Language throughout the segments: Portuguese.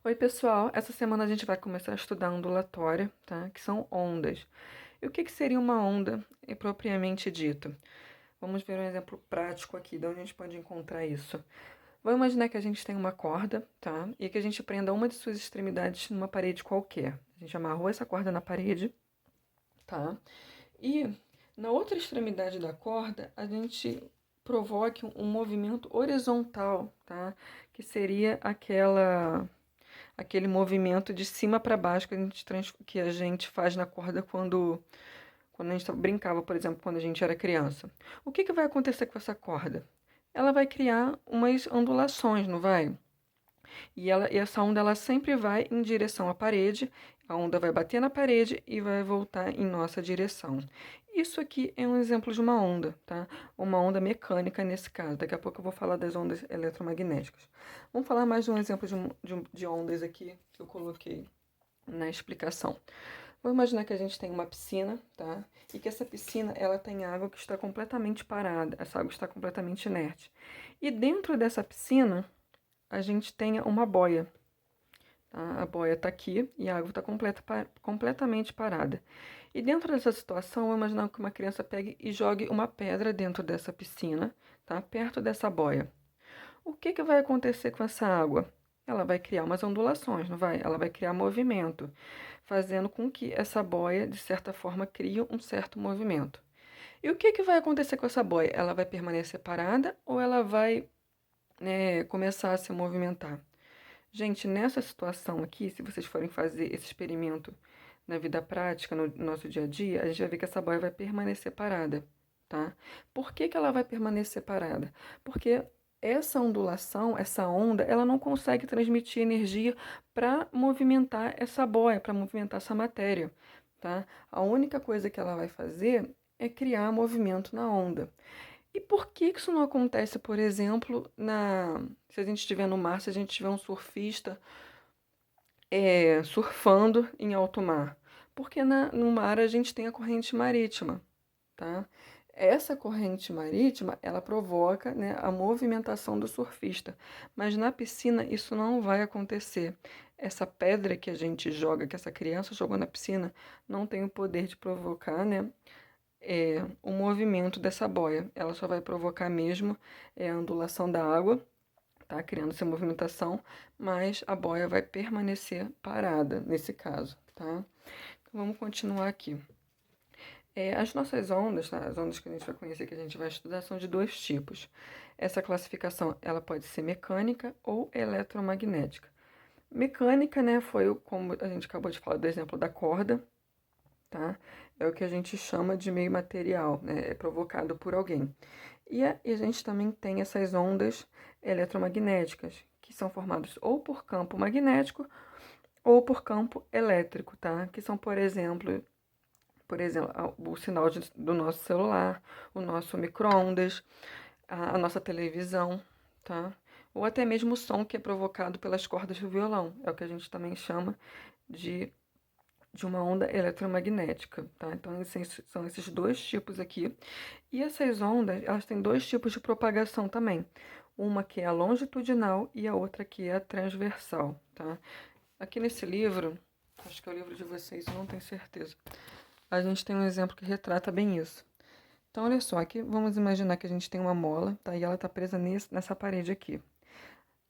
Oi, pessoal. Essa semana a gente vai começar a estudar ondulatória, tá? Que são ondas. E o que seria uma onda, propriamente dito? Vamos ver um exemplo prático aqui, de onde a gente pode encontrar isso. Vamos imaginar que a gente tem uma corda, tá? E que a gente prenda uma de suas extremidades numa parede qualquer. A gente amarrou essa corda na parede, tá? E na outra extremidade da corda, a gente provoque um movimento horizontal, tá? Que seria aquele movimento de cima para baixo que a gente faz na corda quando a gente brincava, por exemplo, quando a gente era criança. O que vai acontecer com essa corda? Ela vai criar umas ondulações, não vai? E essa onda ela sempre vai em direção à parede, a onda vai bater na parede e vai voltar em nossa direção. Isso aqui é um exemplo de uma onda, tá? Uma onda mecânica nesse caso. Daqui a pouco eu vou falar das ondas eletromagnéticas. Vamos falar mais de um exemplo de ondas aqui que eu coloquei na explicação. Vamos imaginar que a gente tem uma piscina, tá? E que essa piscina ela tem água que está completamente parada, essa água está completamente inerte. E dentro dessa piscina a gente tem uma boia. Tá? A boia está aqui e a água está completamente parada. E dentro dessa situação, eu imagino que uma criança pegue e jogue uma pedra dentro dessa piscina, tá? Perto dessa boia. O que vai acontecer com essa água? Ela vai criar umas ondulações, não vai? Ela vai criar movimento, fazendo com que essa boia, de certa forma, crie um certo movimento. E o que vai acontecer com essa boia? Ela vai permanecer parada ou ela vai, começar a se movimentar? Gente, nessa situação aqui, se vocês forem fazer esse experimento na vida prática, no nosso dia a dia, a gente vai ver que essa boia vai permanecer parada, tá? Por que ela vai permanecer parada? Porque essa ondulação, essa onda, ela não consegue transmitir energia para movimentar essa boia, para movimentar essa matéria, tá? A única coisa que ela vai fazer é criar movimento na onda. E por que isso não acontece, por exemplo, se a gente estiver no mar, se a gente tiver um surfista surfando em alto mar? Porque no mar a gente tem a corrente marítima, tá? Essa corrente marítima, ela provoca, né, a movimentação do surfista. Mas na piscina isso não vai acontecer. Essa pedra que a gente joga, que essa criança jogou na piscina, não tem o poder de provocar, né, o movimento dessa boia. Ela só vai provocar mesmo a ondulação da água, tá? Criando essa movimentação, mas a boia vai permanecer parada nesse caso, tá? Então, vamos continuar aqui. As nossas ondas, tá? As ondas que a gente vai conhecer, que a gente vai estudar, são de dois tipos. Essa classificação, ela pode ser mecânica ou eletromagnética. Mecânica, né, como a gente acabou de falar do exemplo da corda, tá? É o que a gente chama de meio material, né? É provocado por alguém. E a gente também tem essas ondas eletromagnéticas, que são formadas ou por campo magnético ou por campo elétrico, tá? Que são, por exemplo, o sinal do nosso celular, o nosso micro-ondas, a nossa televisão, tá? Ou até mesmo o som que é provocado pelas cordas do violão. É o que a gente também chama de de uma onda eletromagnética, tá? Então, são esses dois tipos aqui. E essas ondas, elas têm dois tipos de propagação também. Uma que é a longitudinal e a outra que é a transversal, tá? Aqui nesse livro, acho que é o livro de vocês, eu não tenho certeza. A gente tem um exemplo que retrata bem isso. Então, olha só, aqui vamos imaginar que a gente tem uma mola, tá? E ela está presa nessa parede aqui.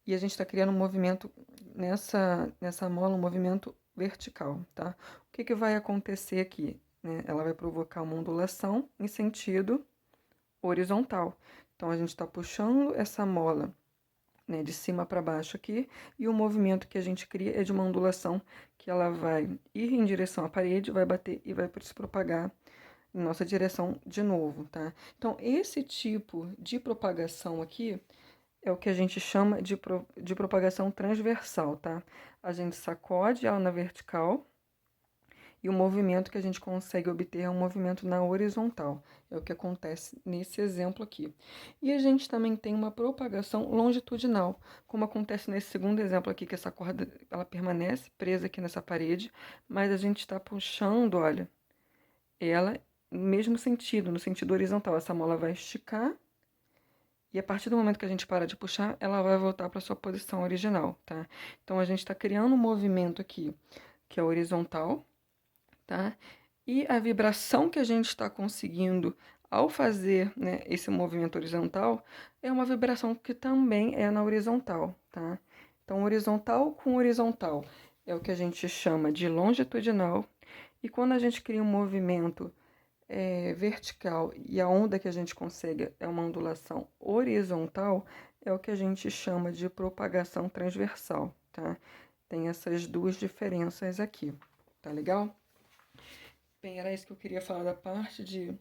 E a gente está criando um movimento nessa mola, um movimento vertical, tá? O que vai acontecer aqui? Né? Ela vai provocar uma ondulação em sentido horizontal. Então, a gente está puxando essa mola, né, de cima para baixo aqui, e o movimento que a gente cria é de uma ondulação que ela vai ir em direção à parede, vai bater e vai se propagar em nossa direção de novo, tá? Então, esse tipo de propagação aqui é o que a gente chama de propagação transversal, tá? A gente sacode ela na vertical e o movimento que a gente consegue obter é um movimento na horizontal. É o que acontece nesse exemplo aqui. E a gente também tem uma propagação longitudinal, como acontece nesse segundo exemplo aqui, que essa corda ela permanece presa aqui nessa parede, mas a gente está puxando, olha, ela no mesmo sentido, no sentido horizontal. Essa mola vai esticar E a partir do momento que a gente para de puxar, ela vai voltar para sua posição original, tá? Então a gente está criando um movimento aqui que é horizontal, tá? E a vibração que a gente está conseguindo ao fazer, né, esse movimento horizontal é uma vibração que também é na horizontal, tá? Então, horizontal com horizontal é o que a gente chama de longitudinal. E quando a gente cria um movimento vertical e a onda que a gente consegue é uma ondulação horizontal, é o que a gente chama de propagação transversal, tá? Tem essas duas diferenças aqui, tá legal? Bem, era isso que eu queria falar da parte de...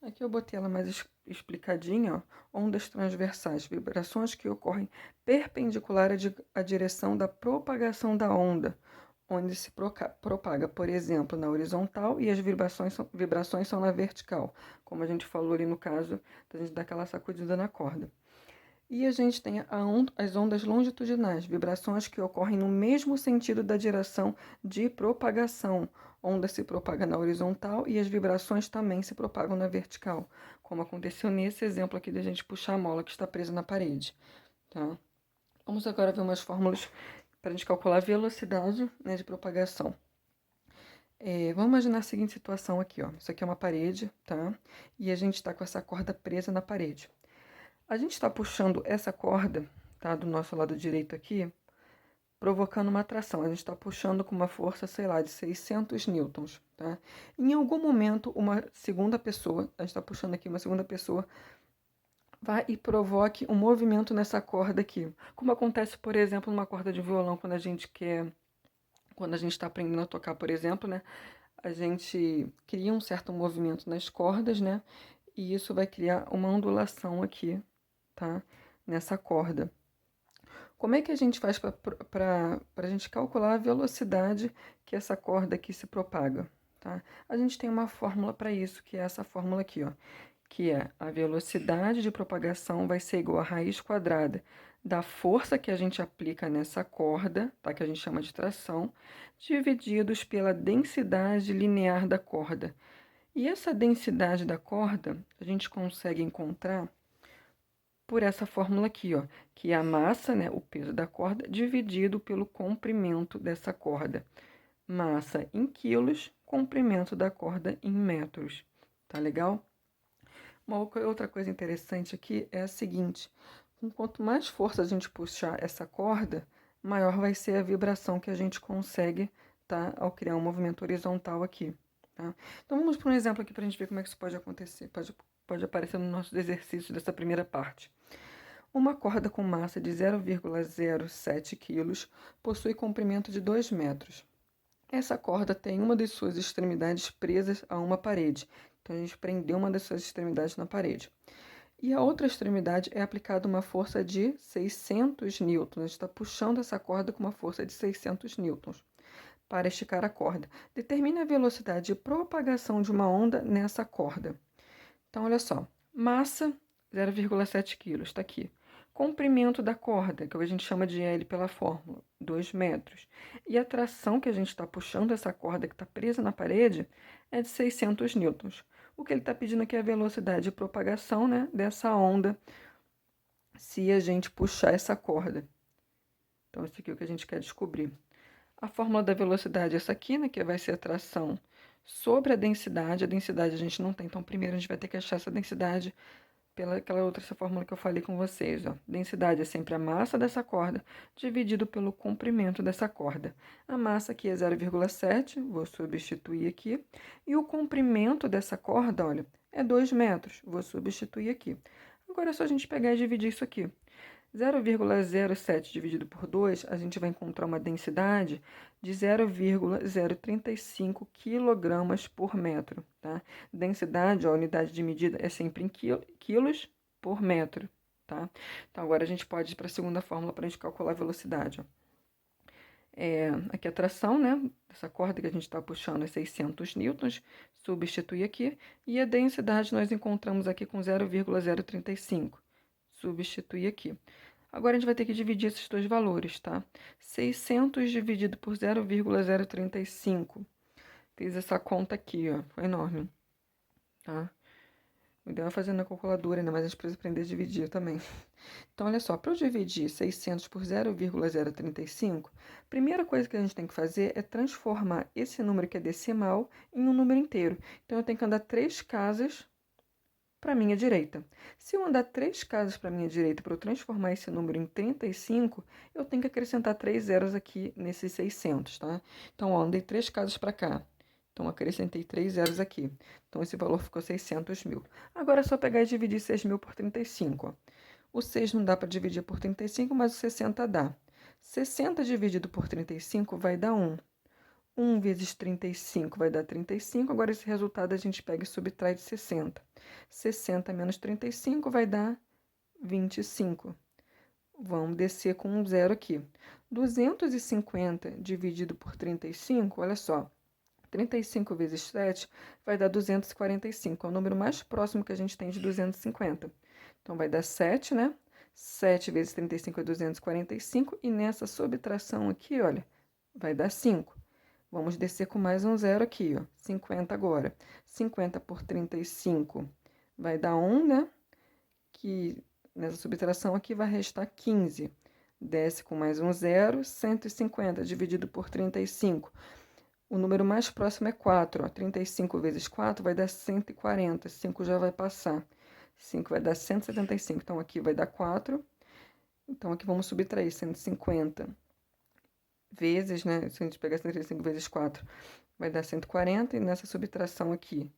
Aqui eu botei ela mais explicadinha, ó. Ondas transversais, vibrações que ocorrem perpendicular à direção da propagação da onda, onde se propaga, por exemplo, na horizontal e as vibrações são na vertical, como a gente falou ali no caso da gente dar aquela sacudida na corda. E a gente tem as ondas longitudinais, vibrações que ocorrem no mesmo sentido da direção de propagação. Onda se propaga na horizontal e as vibrações também se propagam na vertical, como aconteceu nesse exemplo aqui da gente puxar a mola que está presa na parede. Tá? Vamos agora ver umas fórmulas para a gente calcular a velocidade, né, de propagação. Vamos imaginar a seguinte situação aqui, ó. Isso aqui é uma parede, tá? E a gente está com essa corda presa na parede. A gente está puxando essa corda, tá, do nosso lado direito aqui, provocando uma atração. A gente está puxando com uma força, sei lá, de 600 newtons, tá? Em algum momento, uma segunda pessoa, a gente está puxando aqui, uma segunda pessoa, vai e provoque um movimento nessa corda aqui. Como acontece, por exemplo, numa corda de violão, quando a gente está aprendendo a tocar, por exemplo, né? A gente cria um certo movimento nas cordas, né? E isso vai criar uma ondulação aqui, tá? Nessa corda. Como é que a gente faz para a gente calcular a velocidade que essa corda aqui se propaga, tá? A gente tem uma fórmula para isso, que é essa fórmula aqui, ó, que é a velocidade de propagação vai ser igual a raiz quadrada da força que a gente aplica nessa corda, tá? Que a gente chama de tração, divididos pela densidade linear da corda. E essa densidade da corda a gente consegue encontrar por essa fórmula aqui, ó, que é a massa, né, o peso da corda, dividido pelo comprimento dessa corda. Massa em quilos, comprimento da corda em metros. Tá legal? Uma outra coisa interessante aqui é a seguinte: quanto mais força a gente puxar essa corda, maior vai ser a vibração que a gente consegue, tá, ao criar um movimento horizontal aqui. Tá? Então vamos para um exemplo aqui para a gente ver como é que isso pode acontecer. Pode aparecer no nosso exercício dessa primeira parte. Uma corda com massa de 0,07 kg possui comprimento de 2 metros. Essa corda tem uma de suas extremidades presas a uma parede. Então, a gente prendeu uma das suas extremidades na parede. E a outra extremidade é aplicada uma força de 600 newtons. A gente está puxando essa corda com uma força de 600 newtons para esticar a corda. Determine a velocidade de propagação de uma onda nessa corda. Então, olha só. Massa, 0,7 kg, está aqui. Comprimento da corda, que a gente chama de L pela fórmula, 2 metros. E a tração que a gente está puxando essa corda que está presa na parede é de 600 newtons. O que ele está pedindo aqui é a velocidade de propagação, né, dessa onda se a gente puxar essa corda. Então, isso aqui é o que a gente quer descobrir. A fórmula da velocidade é essa aqui, né, que vai ser a tração sobre a densidade. A densidade a gente não tem, então primeiro a gente vai ter que achar essa densidade pela aquela outra essa fórmula que eu falei com vocês, ó. Densidade é sempre a massa dessa corda dividido pelo comprimento dessa corda. A massa aqui é 0,7, vou substituir aqui. E o comprimento dessa corda, olha, é 2 metros, vou substituir aqui. Agora é só a gente pegar e dividir isso aqui. 0,07 dividido por 2, a gente vai encontrar uma densidade de 0,035 kg por metro, tá? Densidade, a unidade de medida é sempre em quilos por metro, tá? Então, agora a gente pode ir para a segunda fórmula para a gente calcular a velocidade, ó. Aqui a tração, né? Essa corda que a gente está puxando é 600 newtons, substitui aqui. E a densidade nós encontramos aqui com 0,035, substituir aqui. Agora a gente vai ter que dividir esses dois valores, tá? 600 dividido por 0,035. Fiz essa conta aqui, ó. Foi enorme, tá? O ideal é fazer na calculadora, né? Mas a gente precisa aprender a dividir também. Então, olha só, para eu dividir 600 por 0,035, a primeira coisa que a gente tem que fazer é transformar esse número que é decimal em um número inteiro. Então, eu tenho que andar 3 casas para a minha direita. Se eu andar 3 casas para a minha direita para eu transformar esse número em 35, eu tenho que acrescentar 3 zeros aqui nesses 600, tá? Então, ó, andei 3 casas para cá. Então, acrescentei 3 zeros aqui. Então, esse valor ficou 600 mil. Agora é só pegar e dividir 6 mil por 35, ó. O 6 não dá para dividir por 35, mas o 60 dá. 60 dividido por 35 vai dar 1. 1 vezes 35 vai dar 35. Agora, esse resultado a gente pega e subtrai de 60. 60 menos 35 vai dar 25. Vamos descer com um zero aqui. 250 dividido por 35, olha só. 35 vezes 7 vai dar 245. É o número mais próximo que a gente tem de 250. Então, vai dar 7, né? 7 vezes 35 é 245. E nessa subtração aqui, olha, vai dar 5. Vamos descer com mais um zero aqui, ó. 50 agora. 50 por 35 vai dar 1, né? Que nessa subtração aqui vai restar 15. Desce com mais um zero. 150 dividido por 35. O número mais próximo é 4. Ó. 35 vezes 4 vai dar 140. 5 já vai passar. 5 vai dar 175. Então, aqui vai dar 4. Então, aqui vamos subtrair 150 vezes, né? Se a gente pegar 135 vezes 4, vai dar 140. E nessa subtração aqui,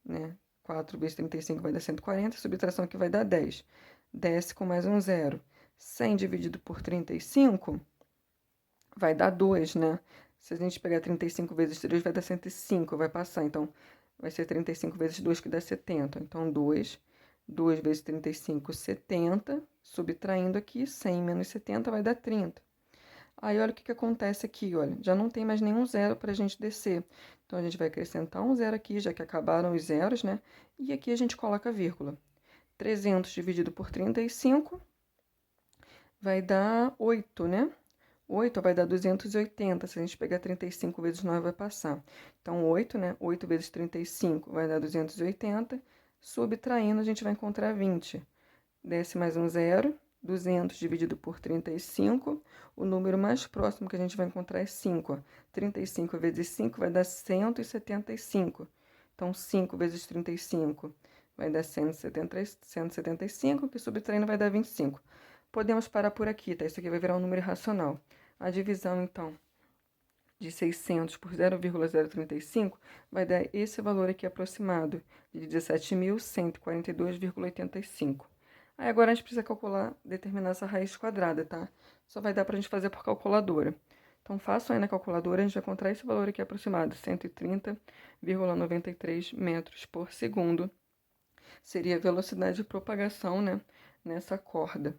né? 4 vezes 35 vai dar 140. Subtração aqui vai dar 10. Desce com mais um zero. 100 dividido por 35 vai dar 2, né? Se a gente pegar 35 vezes 3, vai dar 105, vai passar. Então, vai ser 35 vezes 2, que dá 70. Então, 2. 2 vezes 35, 70. Subtraindo aqui, 100 menos 70 vai dar 30. Aí, olha o que acontece aqui, olha. Já não tem mais nenhum zero para a gente descer. Então, a gente vai acrescentar um zero aqui, já que acabaram os zeros, né? E aqui a gente coloca a vírgula. 300 dividido por 35 vai dar 8, né? 8 vai dar 280. Se a gente pegar 35 vezes 9, vai passar. Então, 8, né? 8 vezes 35 vai dar 280. Subtraindo, a gente vai encontrar 20. Desce mais um zero. 200 dividido por 35. O número mais próximo que a gente vai encontrar é 5. 35 vezes 5 vai dar 175. Então, 5 vezes 35 vai dar 175, que subtraindo vai dar 25. Podemos parar por aqui, tá? Isso aqui vai virar um número irracional. A divisão, então, de 600 por 0,035 vai dar esse valor aqui aproximado, de 17.142,85. Aí agora a gente precisa calcular, determinar essa raiz quadrada, tá? Só vai dar para a gente fazer por calculadora. Então, faço aí na calculadora, a gente vai encontrar esse valor aqui aproximado, 130,93 metros por segundo. Seria a velocidade de propagação, né, nessa corda.